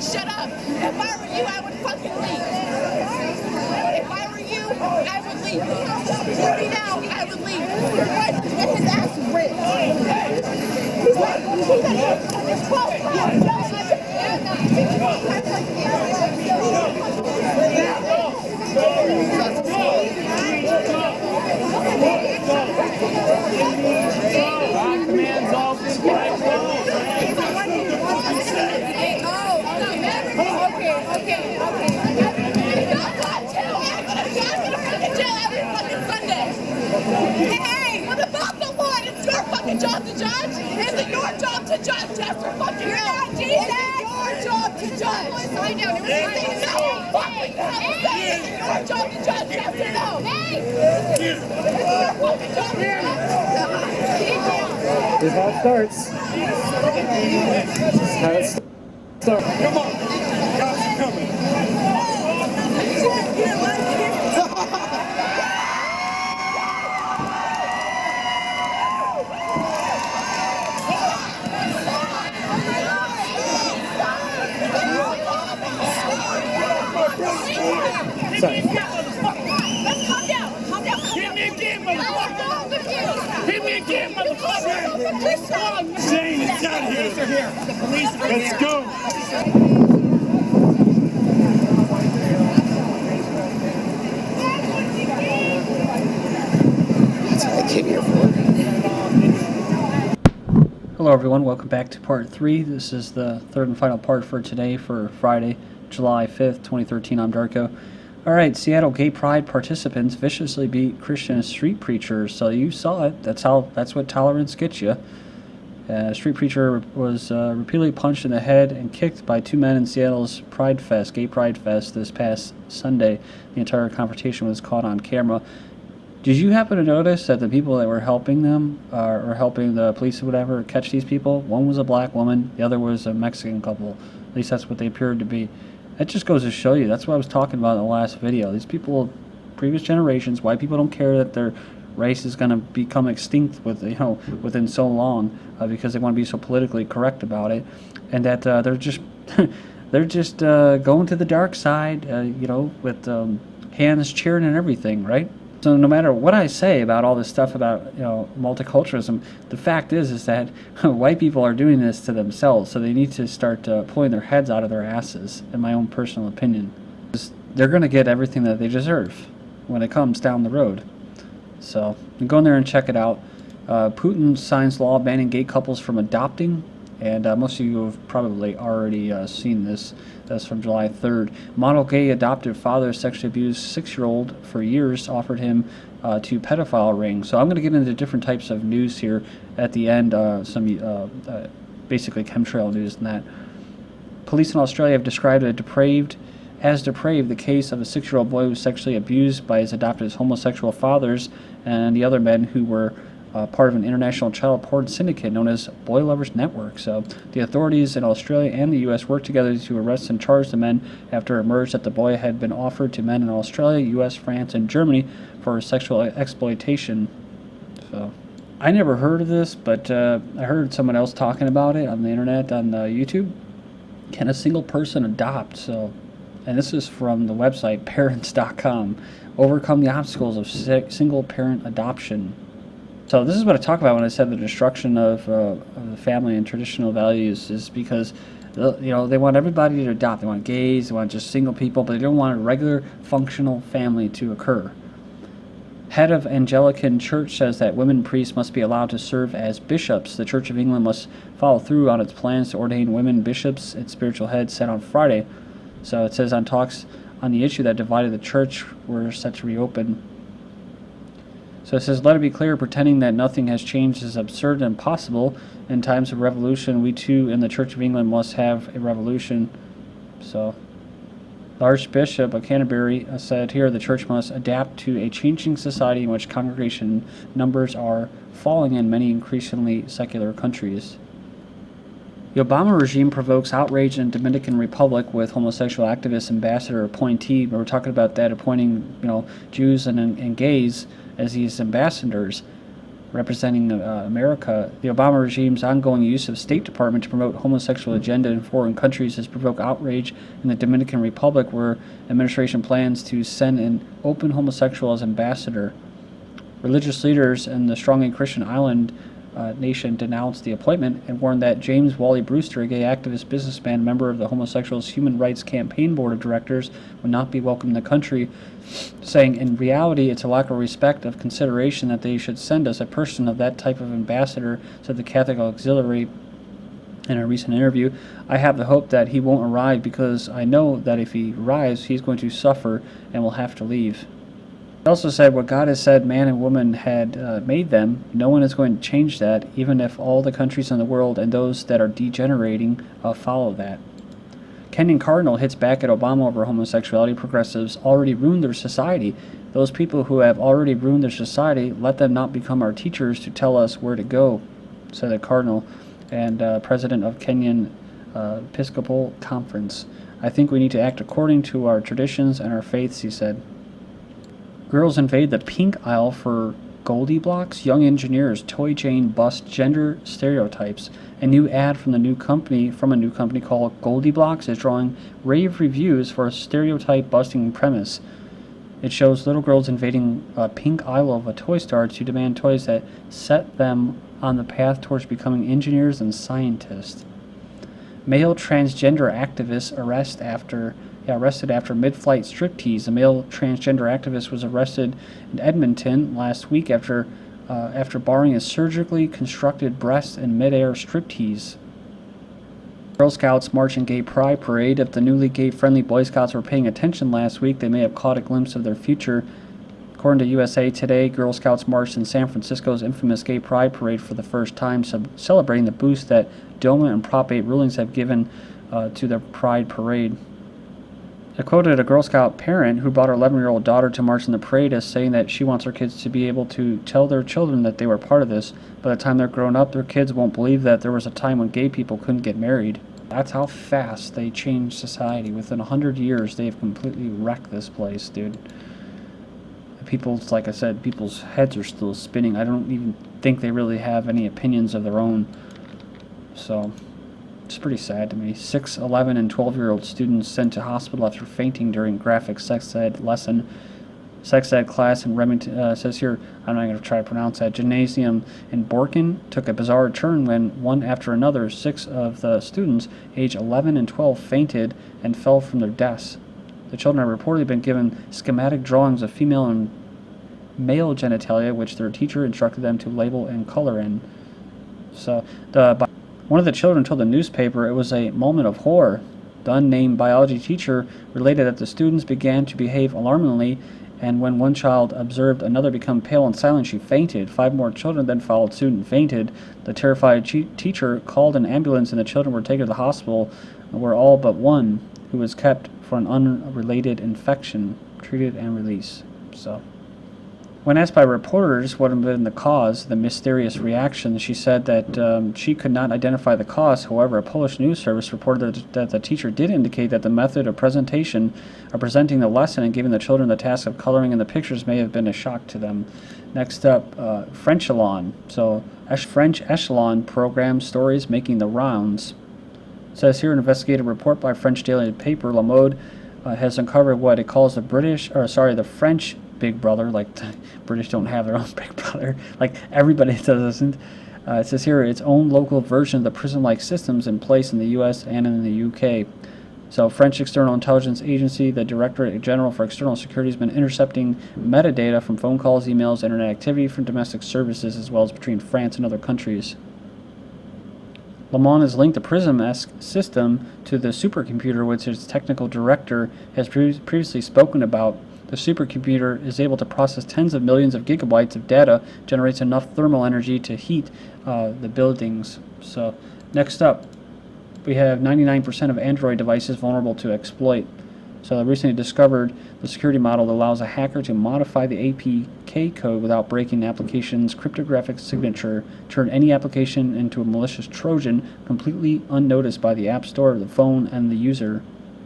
Shut up! If I were you, I would fucking leave. If I were you, I would leave. Hear me now, I would leave. Get his ass ripped. He's like, it's 12 Commands all good. Okay. Hey, what about the one? It's your fucking job to judge. Is it your job to judge? Yes, or fucking no. Jesus. Is it your job to judge? Right now, no, fucking hell. Is it your job to judge? Yes or no? Hey. Is it your fucking job to judge? This is how it starts. This is how it starts. Come on. Cops are coming. Sorry. Let's calm down. Calm down. Hit me again, motherfucker. Hit me again, motherfucker. Shane, it's out here. The police are here. The police are here. Let's go. That's what I came here for. Hello everyone, welcome back to part 3. This is the third and final part for today for Friday, July 5th, 2013. I'm Darko. Alright, Seattle gay pride participants viciously beat Christian street preachers. So you saw it. That's what tolerance gets you. A street preacher was repeatedly punched in the head and kicked by two men in Seattle's Pride Fest, Gay Pride Fest, this past Sunday. The entire confrontation was caught on camera. Did you happen to notice that the people that were helping them, or helping the police or whatever catch these people, one was a black woman, the other was a Mexican couple. At least that's what they appeared to be. That just goes to show you. That's what I was talking about in the last video. These people, previous generations, white people don't care that their race is going to become extinct within so long because they want to be so politically correct about it, and that they're just going to the dark side, with hands cheering and everything, right? So no matter what I say about all this stuff about multiculturalism, the fact is that white people are doing this to themselves. So they need to start pulling their heads out of their asses, in my own personal opinion. They're going to get everything that they deserve when it comes down the road. So go in there and check it out. Putin signs law banning gay couples from adopting, and most of you have probably already seen this. That's from July 3rd. Model gay adoptive father sexually abused 6-year-old for years, offered him to pedophile ring. So I'm going to get into different types of news here at the end, some basically chemtrail news and that. Police in Australia have described depraved the case of a 6-year-old boy who was sexually abused by his adopted homosexual fathers and the other men who were part of an international child porn syndicate known as Boy Lovers Network. So the authorities in Australia and the U.S. worked together to arrest and charge the men after it emerged that the boy had been offered to men in Australia, U.S., France, and Germany for sexual exploitation. So I never heard of this, but I heard someone else talking about it on the internet, on YouTube. Can a single person adopt? And this is from the website parents.com. Overcome the obstacles of single parent adoption. So this is what I talk about when I said the destruction of the family and traditional values is because they want everybody to adopt. They want gays, they want just single people, but they don't want a regular functional family to occur. Head of Anglican Church says that women priests must be allowed to serve as bishops. The Church of England must follow through on its plans to ordain women bishops, its spiritual head said on Friday. So it says on talks on the issue that divided the church were set to reopen. So it says, let it be clear, pretending that nothing has changed is absurd and impossible. In times of revolution, we too in the Church of England must have a revolution. So the Archbishop of Canterbury said here the church must adapt to a changing society in which congregation numbers are falling in many increasingly secular countries. The Obama regime provokes outrage in Dominican Republic with homosexual activist ambassador appointee. We're talking about that, appointing Jews and gays as these ambassadors representing America. The Obama regime's ongoing use of State Department to promote homosexual agenda in foreign countries has provoked outrage in the Dominican Republic, where administration plans to send an open homosexual as ambassador. Religious leaders in the strongly Christian island nation denounced the appointment and warned that James Wally Brewster, a gay activist businessman, member of the Homosexuals Human Rights Campaign Board of Directors, would not be welcome in the country, saying, in reality, it's a lack of respect of consideration that they should send us a person of that type of ambassador, said the Catholic Auxiliary in a recent interview. I have the hope that he won't arrive because I know that if he arrives, he's going to suffer and will have to leave. He also said, what God has said man and woman had made them, no one is going to change that, even if all the countries in the world and those that are degenerating follow that. Kenyan Cardinal hits back at Obama over homosexuality. Progressives already ruined their society. Those people who have already ruined their society, let them not become our teachers to tell us where to go, said the Cardinal and president of Kenyan Episcopal Conference. I think we need to act according to our traditions and our faiths, he said. Girls invade the pink aisle for Goldie Blocks. Young engineers toy chain bust gender stereotypes. A new ad from a new company called Goldie Blocks is drawing rave reviews for a stereotype busting premise. It shows little girls invading a pink aisle of a toy store to demand toys that set them on the path towards becoming engineers and scientists. Male transgender activist arrested after mid-flight striptease. A male transgender activist was arrested in Edmonton last week after barring a surgically constructed breast in mid-air striptease. Girl Scouts march in gay pride parade. If the newly gay-friendly Boy Scouts were paying attention last week, they may have caught a glimpse of their future. According to USA Today, Girl Scouts marched in San Francisco's infamous gay pride parade for the first time, celebrating the boost that DOMA and Prop 8 rulings have given to the pride parade. I quoted a Girl Scout parent who brought her 11-year-old daughter to march in the parade as saying that she wants her kids to be able to tell their children that they were part of this. By the time they're grown up, their kids won't believe that there was a time when gay people couldn't get married. That's how fast they change society. Within 100 years, they've completely wrecked this place, dude. Like I said, people's heads are still spinning. I don't even think they really have any opinions of their own. So it's pretty sad to me. 6, 11, and 12-year-old students sent to hospital after fainting during graphic sex ed lesson. Sex ed class in Remington, says here, I'm not going to try to pronounce that, gymnasium in Borken took a bizarre turn when, one after another, 6 of the students, age 11 and 12, fainted and fell from their desks. The children have reportedly been given schematic drawings of female and male genitalia, which their teacher instructed them to label and color in. So, one of the children told the newspaper it was a moment of horror. The unnamed biology teacher related that the students began to behave alarmingly, and when one child observed another become pale and silent, she fainted. 5 more children then followed suit and fainted. The terrified teacher called an ambulance, and the children were taken to the hospital, where all but one, who was kept for an unrelated infection, treated and released. So, when asked by reporters what had been the cause, the mysterious reaction, she said that she could not identify the cause. However, a Polish news service reported that the teacher did indicate that the method of presenting the lesson and giving the children the task of coloring in the pictures may have been a shock to them. Next up, French Echelon. So, French Echelon program stories making the rounds. It says here, an investigative report by French daily paper Le Monde has uncovered what it calls the French Big Brother. Like, the British don't have their own Big Brother. Like, everybody doesn't. It says here, its own local version of the prison-like systems in place in the U.S. and in the U.K. So French External Intelligence Agency, the Directorate General for External Security, has been intercepting metadata from phone calls, emails, internet activity from domestic services, as well as between France and other countries. Le Monde has linked the PRISM-esque system to the supercomputer, which its technical director has previously spoken about. The supercomputer is able to process tens of millions of gigabytes of data, generates enough thermal energy to heat the buildings. So next up, we have 99% of Android devices vulnerable to exploit. So they recently discovered the security model that allows a hacker to modify the APK code without breaking the application's cryptographic signature, turn any application into a malicious Trojan completely unnoticed by the App Store, the phone, and the user.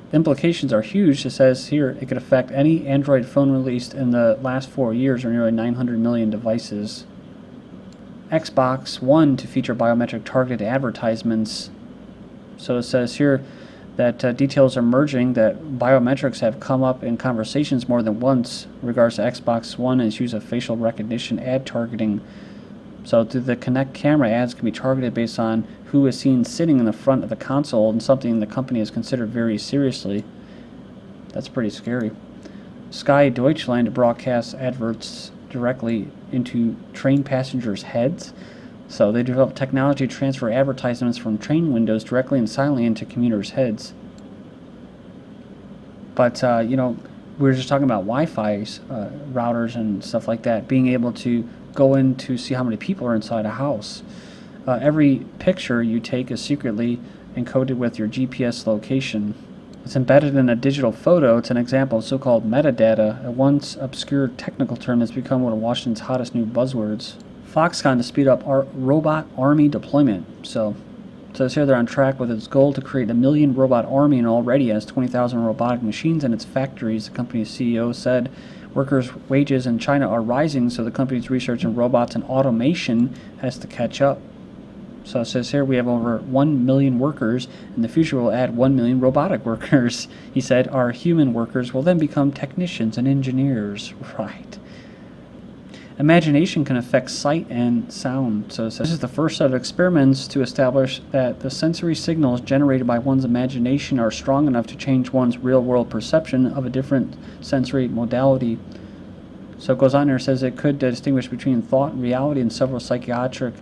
The implications are huge. It says here it could affect any Android phone released in the last 4 years, or nearly 900 million devices. Xbox One to feature biometric targeted advertisements. So it says here that details are emerging that biometrics have come up in conversations more than once in regards to Xbox One and its use of facial recognition ad targeting. So through the Kinect camera, ads can be targeted based on who is seen sitting in the front of the console, and something the company has considered very seriously. That's pretty scary. Sky Deutschland broadcasts adverts directly into train passengers' heads. So they developed technology to transfer advertisements from train windows directly and silently into commuters' heads. But, we were just talking about Wi-Fi routers and stuff like that, being able to go in to see how many people are inside a house. Every picture you take is secretly encoded with your GPS location. It's embedded in a digital photo. It's an example of so-called metadata, a once obscure technical term that's become one of Washington's hottest new buzzwords. Foxconn to speed up our robot army deployment. So it says here they're on track with its goal to create 1 million robot army, and already has 20,000 robotic machines in its factories. The company's CEO said workers' wages in China are rising, so the company's research in robots and automation has to catch up. So it says here we have over 1 million workers. In the future, we'll add 1 million robotic workers. He said our human workers will then become technicians and engineers. Right. Imagination can affect sight and sound. So it says this is the first set of experiments to establish that the sensory signals generated by one's imagination are strong enough to change one's real-world perception of a different sensory modality. So it goes on here, it says it could distinguish between thought and reality in several psychiatric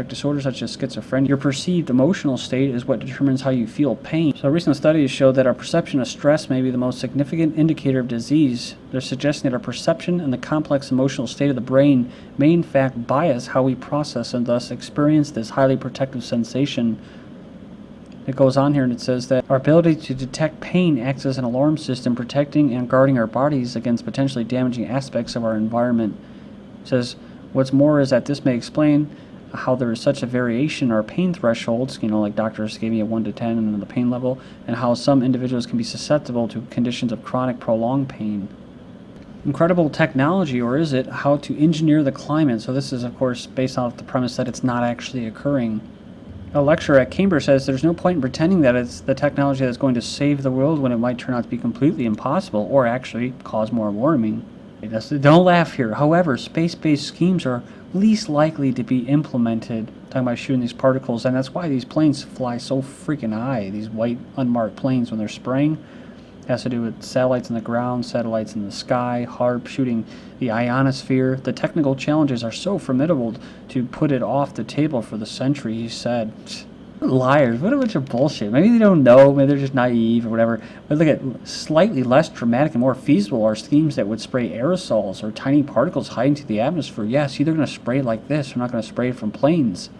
disorders such as schizophrenia. Your perceived emotional state is what determines how you feel pain. So recent studies show that our perception of stress may be the most significant indicator of disease. They're suggesting that our perception and the complex emotional state of the brain may in fact bias how we process and thus experience this highly protective sensation. It goes on here and it says that our ability to detect pain acts as an alarm system, protecting and guarding our bodies against potentially damaging aspects of our environment. It says, what's more is that this may explain how there is such a variation in our pain thresholds, like doctors gave me a 1 to 10 and the pain level, and how some individuals can be susceptible to conditions of chronic prolonged pain. Incredible technology, or is it? How to engineer the climate. So this is, of course, based off the premise that it's not actually occurring. A lecturer at Cambridge says there's no point in pretending that it's the technology that's going to save the world when it might turn out to be completely impossible or actually cause more warming. Don't laugh here. However, space-based schemes are least likely to be implemented. Talking about shooting these particles, and that's why these planes fly so freaking high. These white unmarked planes when they're spraying. It has to do with satellites in the ground, satellites in the sky, HARP shooting the ionosphere. The technical challenges are so formidable to put it off the table for the century, he said. Liars, what a bunch of bullshit. Maybe they don't know, maybe they're just naive or whatever. But look at slightly less dramatic and more feasible are schemes that would spray aerosols or tiny particles hiding to the atmosphere. Yeah, see, they're going to spray like this. They're not going to spray from planes.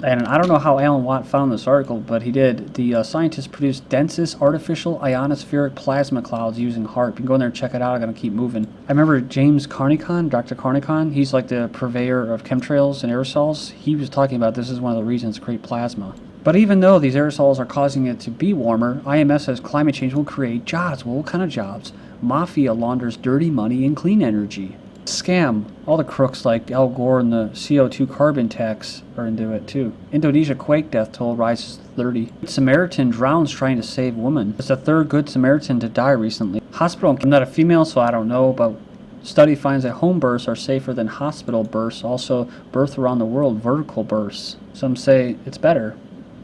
And I don't know how Alan Watt found this article, but he did. The scientists produced densest artificial ionospheric plasma clouds using HARP. You can go in there and check it out. I'm going to keep moving. I remember James Carnicon, Dr. Carnicon. He's like the purveyor of chemtrails and aerosols. He was talking about this is one of the reasons to create plasma. But even though these aerosols are causing it to be warmer, IMS says climate change will create jobs. Well, what kind of jobs? Mafia launders dirty money and clean energy. Scam. All the crooks like Al Gore and the CO2 carbon tax are into it too. Indonesia quake death toll rises to 30. Good Samaritan drowns trying to save woman. It's the third Good Samaritan to die recently. Hospital. I'm not a female, so I don't know, but study finds that home births are safer than hospital births. Also, birth around the world, vertical births. Some say it's better.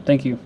Thank you.